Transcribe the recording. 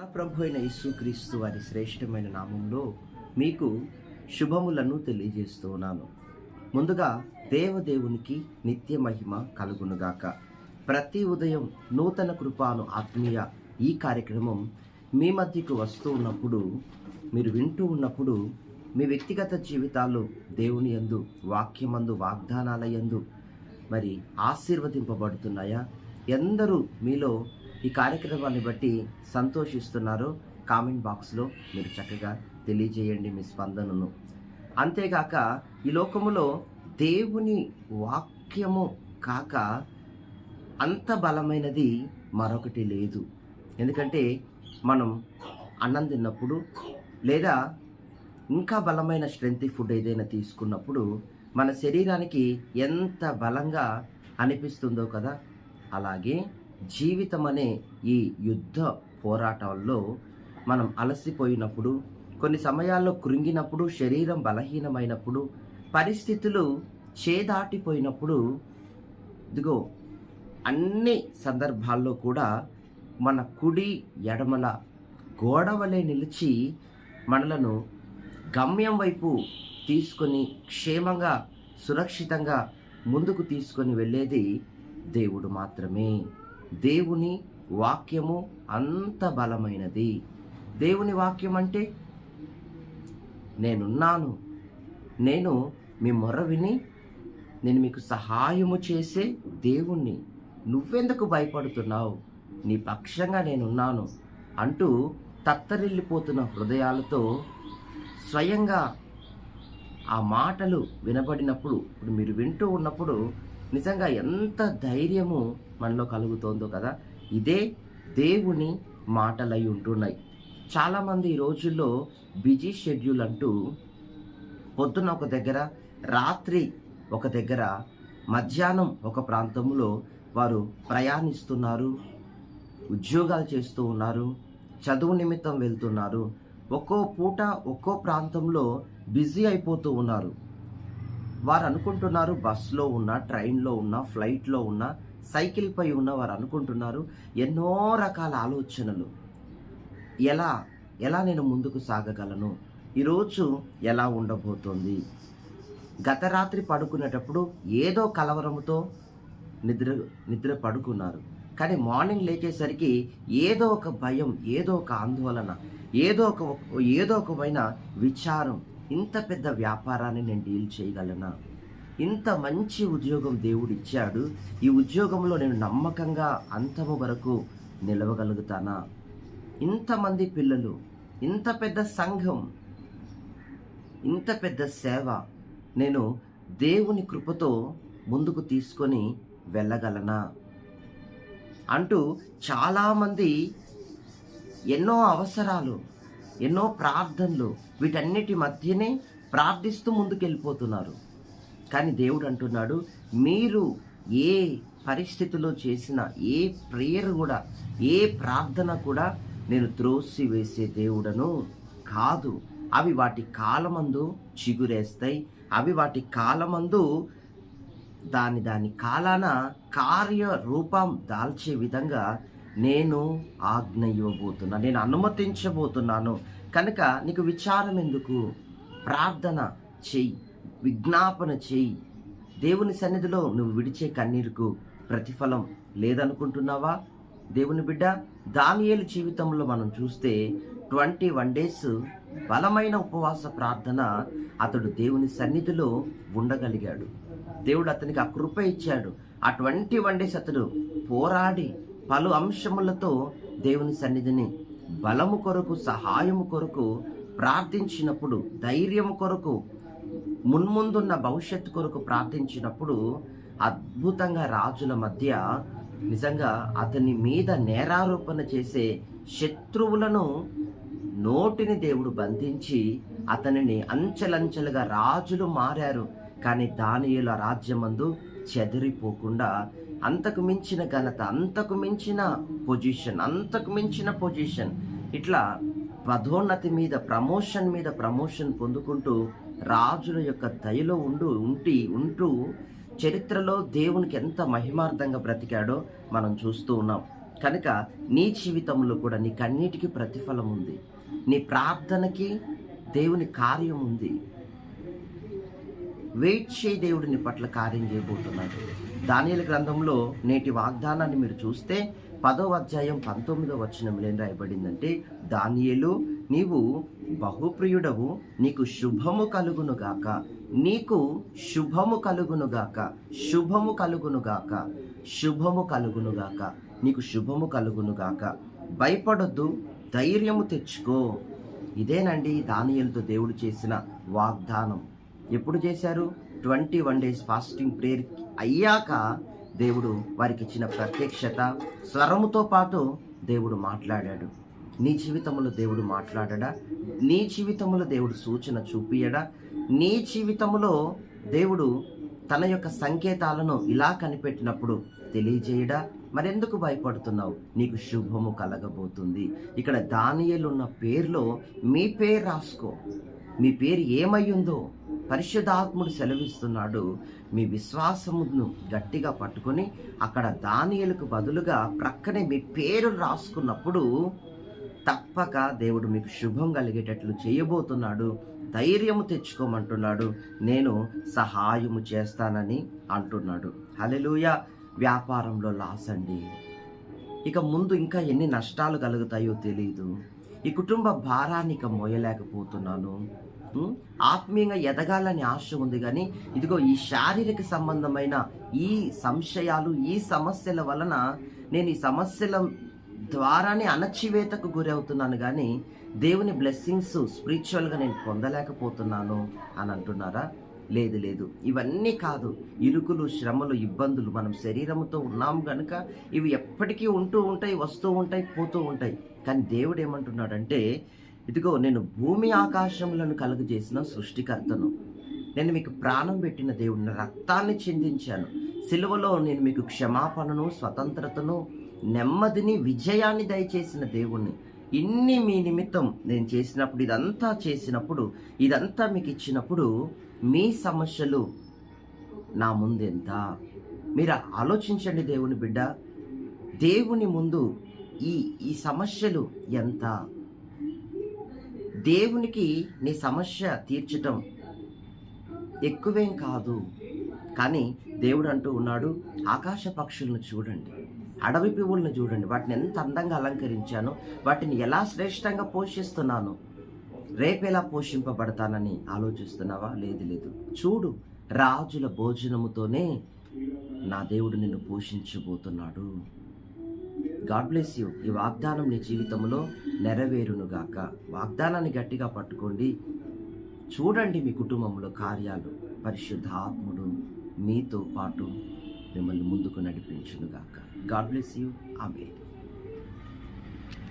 మన ప్రభు అయిన యేసుక్రీస్తు వారి శ్రేష్టమైన నామంలో మీకు శుభములను తెలియజేస్తూ ఉన్నాను. ముందుగా దేవదేవునికి నిత్య మహిమ కలుగునుగాక. ప్రతి ఉదయం నూతన కృపాను ఆత్మీయ ఈ కార్యక్రమం మీ మధ్యకు వస్తూ ఉన్నప్పుడు, మీరు వింటూ ఉన్నప్పుడు మీ వ్యక్తిగత జీవితాల్లో దేవుని యందు, వాక్యమందు, వాగ్దానాల యందు మరి ఆశీర్వదింపబడుతున్నాయా? ఎందరూ మీలో ఈ కార్యక్రమాన్ని బట్టి సంతోషిస్తున్నారో కామెంట్ బాక్స్లో మీరు చక్కగా తెలియజేయండి మీ స్పందనను. అంతేగాక ఈ లోకములో దేవుని వాక్యము కాక అంత బలమైనది మరొకటి లేదు. ఎందుకంటే మనం అన్నం తిన్నప్పుడు లేదా ఇంకా బలమైన స్ట్రెంత్ ఫుడ్ ఏదైనా తీసుకున్నప్పుడు మన శరీరానికి ఎంత బలంగా అనిపిస్తుందో కదా, అలాగే జీవితం అనే ఈ యుద్ధ పోరాటాల్లో మనం అలసిపోయినప్పుడు, కొన్ని సమయాల్లో కృంగినప్పుడు, శరీరం బలహీనమైనప్పుడు, పరిస్థితులు చేదాటిపోయినప్పుడు, ఇదిగో అన్ని సందర్భాల్లో కూడా మన కుడి ఎడమల గోడవలే నిలిచి మనలను గమ్యం వైపు తీసుకొని క్షేమంగా సురక్షితంగా ముందుకు తీసుకొని వెళ్ళేది దేవుడు మాత్రమే. దేవుని వాక్యము అంత బలమైనది. దేవుని వాక్యం అంటే నేనున్నాను, నేను మీ మొర్ర విని నేను మీకు సహాయము చేసే దేవుణ్ణి, నువ్వెందుకు భయపడుతున్నావు, నీ పక్షంగా నేనున్నాను అంటూ తత్తరిల్లిపోతున్న హృదయాలతో స్వయంగా ఆ మాటలు వినబడినప్పుడు, ఇప్పుడు మీరు వింటూ ఉన్నప్పుడు నిజంగా ఎంత ధైర్యము మనలో కలుగుతోందో కదా. ఇదే దేవుని మాటలై ఉంటున్నాయి. చాలామంది ఈ రోజుల్లో బిజీ షెడ్యూల్ అంటూ పొద్దున ఒక దగ్గర, రాత్రి ఒక దగ్గర, మధ్యాహ్నం ఒక ప్రాంతంలో వారు ప్రయాణిస్తున్నారు, ఉద్యోగాలు చేస్తూ ఉన్నారు, చదువు నిమిత్తం వెళ్తున్నారు. ఒక్కో పూట ఒక్కో ప్రాంతంలో బిజీ అయిపోతూ ఉన్నారు. వారు అనుకుంటున్నారు, బస్లో ఉన్నా, ట్రైన్లో ఉన్నా, ఫ్లైట్లో ఉన్నా, సైకిల్పై ఉన్న వారు అనుకుంటున్నారు ఎన్నో రకాల ఆలోచనలు. ఎలా నేను ముందుకు సాగగలను, ఈరోజు ఎలా ఉండబోతోంది. గత రాత్రి పడుకునేటప్పుడు ఏదో కలవరంతో నిద్ర పడుకున్నారు, కానీ మార్నింగ్ లేచేసరికి ఏదో ఒక భయం, ఏదో ఒక ఆందోళన, ఏదో ఒకమైన విచారం. ఇంత పెద్ద వ్యాపారాన్ని నేను డీల్ చేయగలనా, ఇంత మంచి ఉద్యోగం దేవుడు ఇచ్చాడు, ఈ ఉద్యోగంలో నేను నమ్మకంగా అంతము వరకు నిలవగలుగుతానా, ఇంతమంది పిల్లలు, ఇంత పెద్ద సంఘం, ఇంత పెద్ద సేవ నేను దేవుని కృపతో ముందుకు తీసుకొని వెళ్ళగలనా అంటూ చాలామంది ఎన్నో అవసరాలు, ఎన్నో ప్రార్థనలు, వీటన్నిటి మధ్యనే ప్రార్థిస్తూ ముందుకెళ్ళిపోతున్నారు. కానీ దేవుడు అంటున్నాడు, మీరు ఏ పరిస్థితిలో చేసిన ఏ ప్రేయర్ కూడా, ఏ ప్రార్థన కూడా నేను త్రోసి వేసే దేవుడను కాదు. అవి వాటి కాలమందు చిగురేస్తాయి, అవి వాటి కాలమందు దాని కాలాన కార్యరూపం దాల్చే విధంగా నేను ఆజ్ఞ ఇవ్వబోతున్నాను, నేను అనుమతించబోతున్నాను. కనుక నీకు విచారం ఎందుకు, ప్రార్థన చెయ్యి, విజ్ఞాపన చెయ్యి. దేవుని సన్నిధిలో నువ్వు విడిచే కన్నీరుకు ప్రతిఫలం లేదనుకుంటున్నావా? దేవుని బిడ్డ దానియేలు జీవితంలో మనం చూస్తే 21 days బలమైన ఉపవాస ప్రార్థన అతడు దేవుని సన్నిధిలో ఉండగలిగాడు. దేవుడు అతనికి ఆ కృప ఇచ్చాడు. ఆ 21 days అతడు పోరాడి పలు అంశములతో దేవుని సన్నిధిని బలము కొరకు, సహాయము కొరకు ప్రార్థించినప్పుడు, ధైర్యము కొరకు, మున్ముందున్న భవిష్యత్తు కొరకు ప్రార్థించినప్పుడు అద్భుతంగా రాజుల మధ్య నిజంగా అతని మీద నేరారోపణ చేసే శత్రువులను నోటిని దేవుడు బంధించి అతనిని అంచెలంచెలుగా రాజులు మారారు. కానీ దానియేలు రాజ్యమందు చెదిరిపోకుండా అంతకు మించిన ఘనత, అంతకు మించిన పొజిషన్, ఇట్లా పదోన్నతి మీద ప్రమోషన్ పొందుకుంటూ రాజుల యొక్క దయలో ఉంటూ చరిత్రలో దేవునికి ఎంత మహిమార్థంగా బ్రతికాడో మనం చూస్తూ ఉన్నాం. కనుక నీ జీవితంలో కూడా నీ కన్నీటికి ప్రతిఫలం ఉంది, నీ ప్రార్థనకి దేవుని కార్యం ఉంది. వెయిట్ చేయి, దేవుడు నీ పట్ల కార్యం చేయబోతున్నాడు. దానియేలు గ్రంథంలో నేటి వాగ్దానాన్ని మీరు చూస్తే 10వ అధ్యాయం 19వ వచనంలో ఏం రాయబడిందంటే, దానియేలు నీవు బహుప్రియుడవు, నీకు శుభము కలుగునుగాక, నీకు శుభము కలుగునుగాక, శుభము కలుగునుగాక, శుభము కలుగునుగాక, నీకు శుభము కలుగునుగాక, భయపడొద్దు, ధైర్యము తెచ్చుకో. ఇదేనండి దానియేలుతో దేవుడు చేసిన వాగ్దానం. ఎప్పుడు చేశారు? 21 days ఫాస్టింగ్ ప్రేయర్ అయ్యాక దేవుడు వారికి ఇచ్చిన ప్రత్యక్షత స్వరముతో పాటు దేవుడు మాట్లాడాడు. నీ జీవితంలో దేవుడు మాట్లాడడా? నీ జీవితంలో దేవుడు సూచన చూపియడా? నీ జీవితంలో దేవుడు తన యొక్క సంకేతాలను ఇలా కనిపెట్టినప్పుడు తెలియజేయడా? మరెందుకు భయపడుతున్నావు? నీకు శుభము కలగబోతుంది. ఇక్కడ దానియేలు ఉన్న పేరులో మీ పేరు రాసుకో. మీ పేరు ఏమయ్యుందో పరిశుద్ధాత్ముడు సెలవిస్తున్నాడు. మీ విశ్వాసమును గట్టిగా పట్టుకొని అక్కడ దానియేలుకు బదులుగా ప్రక్కనే మీ పేరు రాసుకున్నప్పుడు తప్పక దేవుడు మీకు శుభం కలిగేటట్లు చేయబోతున్నాడు. ధైర్యము తెచ్చుకోమంటున్నాడు. నేను సహాయము చేస్తానని అంటున్నాడు. హల్లెలూయా. వ్యాపారంలో లాస్ అండి. ఇక ముందు ఇంకా ఎన్ని నష్టాలు కలుగుతాయో తెలియదు. ఈ కుటుంబ భారాన్ని ఇక మోయలేకపోతున్నాను. ఆత్మీయంగా ఎదగాలని ఆశ ఉంది, కానీ ఇదిగో ఈ శారీరక సంబంధమైన ఈ సంశయాలు, ఈ సమస్యల వలన నేను ఈ సమస్యల ద్వారానే అణచివేతకు గురవుతున్నాను, కానీ దేవుని బ్లెస్సింగ్స్ స్పిరిచువల్గా నేను పొందలేకపోతున్నాను అని అంటున్నారా? లేదు లేదు, ఇవన్నీ కాదు. ఇరుకులు, శ్రమలు, ఇబ్బందులు మనం శరీరంతో ఉన్నాం కనుక ఇవి ఎప్పటికీ ఉంటూ ఉంటాయి, వస్తూ ఉంటాయి, పోతూ ఉంటాయి. కానీ దేవుడు ఏమంటున్నాడంటే, ఇదిగో నేను భూమి ఆకాశములను కలుగజేసిన సృష్టికర్తను, నేను మీకు ప్రాణం పెట్టిన దేవుడిని, రక్తాన్ని చిందించాను, సిలువలో నేను మీకు క్షమాపణను, స్వతంత్రతను, నెమ్మదిని, విజయాన్ని దయచేసిన దేవుణ్ణి. ఇన్ని మీ నిమిత్తం నేను చేసినప్పుడు, ఇదంతా చేసినప్పుడు, ఇదంతా మీకు ఇచ్చినప్పుడు మీ సమస్యలు నా ముందెంత? మీరు ఆలోచించండి దేవుని బిడ్డ. దేవుని ముందు ఈ సమస్యలు ఎంత? దేవునికి నీ సమస్య తీర్చటం ఎక్కువేం కాదు. కానీ దేవుడు అంటూ ఉన్నాడు, ఆకాశ పక్షులను చూడండి, అడవి పువ్వులను చూడండి, వాటిని ఎంత అందంగా అలంకరించాను, వాటిని ఎలా శ్రేష్టంగా పోషిస్తున్నాను, రేపెలా పోషింపబడతానని ఆలోచిస్తున్నావా? లేదు లేదు. చూడు, రాజుల భోజనముతోనే నా దేవుడు నిన్ను పోషించబోతున్నాడు. God bless you. ఈ వాగ్దానం నీ జీవితంలో నెరవేరునుగాక. వాగ్దానాన్ని గట్టిగా పట్టుకోండి. చూడండి మీ కుటుంబంలో కార్యాలు. పరిశుద్ధాత్ముడు మీతో పాటు మిమ్మల్ని ముందుకు నడిపించునుగాక. God bless you. ఆమేన్.